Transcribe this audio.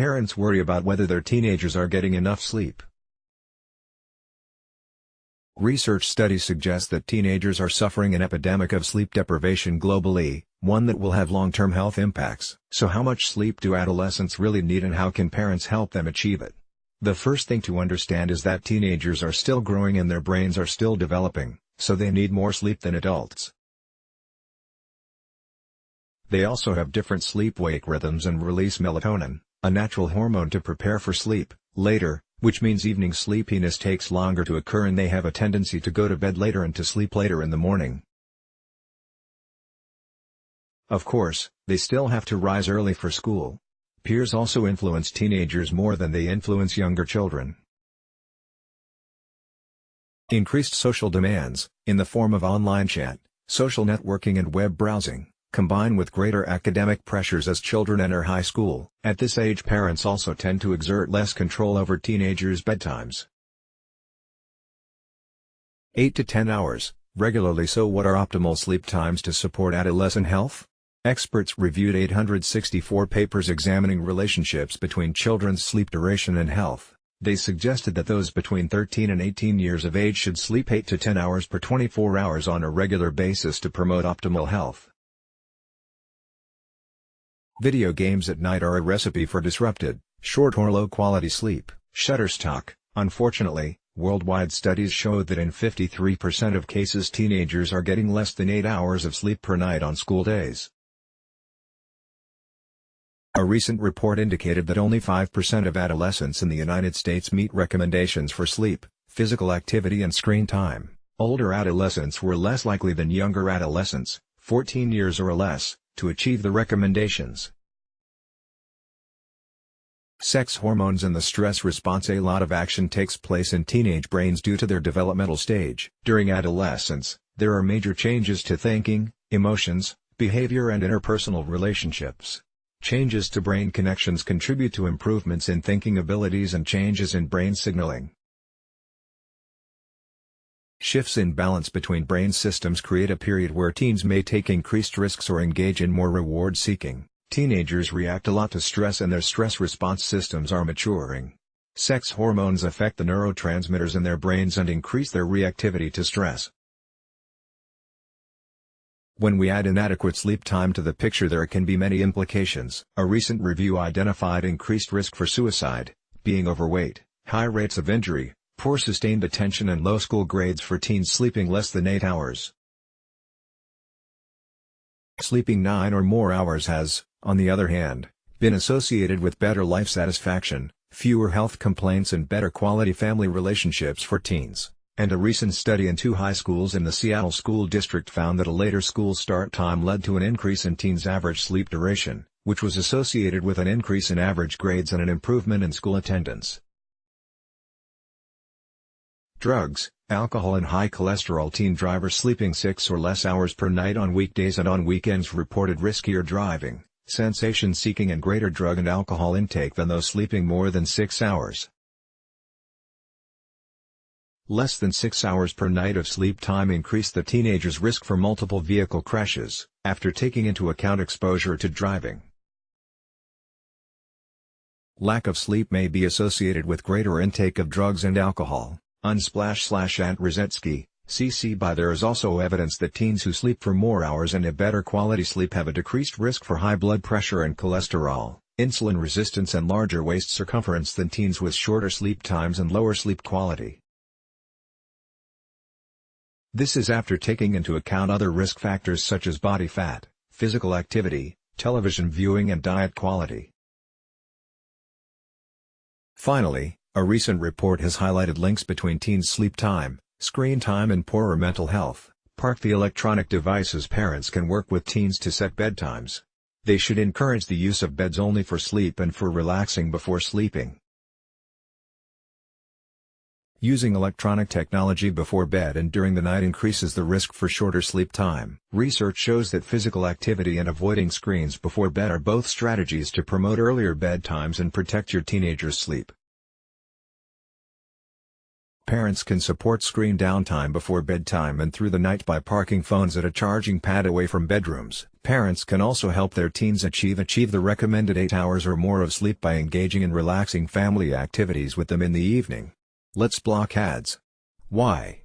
parents worry about whether their teenagers are getting enough sleep. Research studies suggest that teenagers are suffering an epidemic of sleep deprivation globally, one that will have long-term health impacts. So how much sleep do adolescents really need, and how can parents help them achieve it? The first thing to understand is that teenagers are still growing and their brains are still developing, so they need more sleep than adults. They also have different sleep-wake rhythms and release melatonin, a natural hormone to prepare for sleep, later, which means evening sleepiness takes longer to occur and they have a tendency to go to bed later and to sleep later in the morning. Of course, they still have to rise early for school. Peers also influence teenagers more than they influence younger children. Increased social demands, in the form of online chat, social networking and web browsing, combine with greater academic pressures as children enter high school. At this age, parents also tend to exert less control over teenagers' bedtimes. 8 to 10 hours, regularly. So what are optimal sleep times to support adolescent health? Experts reviewed 864 papers examining relationships between children's sleep duration and health. They suggested that those between 13 and 18 years of age should sleep 8 to 10 hours per 24 hours on a regular basis to promote optimal health. Video games at night are a recipe for disrupted, short or low-quality sleep. Shutterstock. Unfortunately, worldwide studies show that in 53% of cases teenagers are getting less than 8 hours of sleep per night on school days. A recent report indicated that only 5% of adolescents in the United States meet recommendations for sleep, physical activity and screen time. Older adolescents were less likely than younger adolescents, 14 years or less, to achieve the recommendations. Sex hormones and the stress response. A lot of action takes place in teenage brains due to their developmental stage. During adolescence, there are major changes to thinking, emotions, behavior and interpersonal relationships. Changes to brain connections contribute to improvements in thinking abilities and changes in brain signaling. Shifts in balance between brain systems create a period where teens may take increased risks or engage in more reward-seeking. Teenagers react a lot to stress and their stress response systems are maturing. Sex hormones affect the neurotransmitters in their brains and increase their reactivity to stress. When we add inadequate sleep time to the picture, there can be many implications. A recent review identified increased risk for suicide, being overweight, high rates of injury, poor sustained attention and low school grades for teens sleeping less than 8 hours. Sleeping 9 or more hours has, on the other hand, been associated with better life satisfaction, fewer health complaints and better quality family relationships for teens. And a recent study in 2 high schools in the Seattle School District found that a later school start time led to an increase in teens' average sleep duration, which was associated with an increase in average grades and an improvement in school attendance. Drugs, alcohol and high cholesterol. Teen drivers sleeping 6 or less hours per night on weekdays and on weekends reported riskier driving, sensation-seeking and greater drug and alcohol intake than those sleeping more than 6 hours. Less than 6 hours per night of sleep time increased the teenager's risk for multiple vehicle crashes, after taking into account exposure to driving. Lack of sleep may be associated with greater intake of drugs and alcohol. Unsplash/Ant Rosetsky, CC. By there is also evidence that teens who sleep for more hours and a better quality sleep have a decreased risk for high blood pressure and cholesterol, insulin resistance and larger waist circumference than teens with shorter sleep times and lower sleep quality. This is after taking into account other risk factors such as body fat, physical activity, television viewing and diet quality. Finally, a recent report has highlighted links between teens' sleep time, screen time and poorer mental health. Park the electronic devices. Parents can work with teens to set bedtimes. They should encourage the use of beds only for sleep and for relaxing before sleeping. Using electronic technology before bed and during the night increases the risk for shorter sleep time. Research shows that physical activity and avoiding screens before bed are both strategies to promote earlier bedtimes and protect your teenager's sleep. Parents can support screen downtime before bedtime and through the night by parking phones at a charging pad away from bedrooms. Parents can also help their teens achieve the recommended 8 hours or more of sleep by engaging in relaxing family activities with them in the evening. Let's block ads. Why?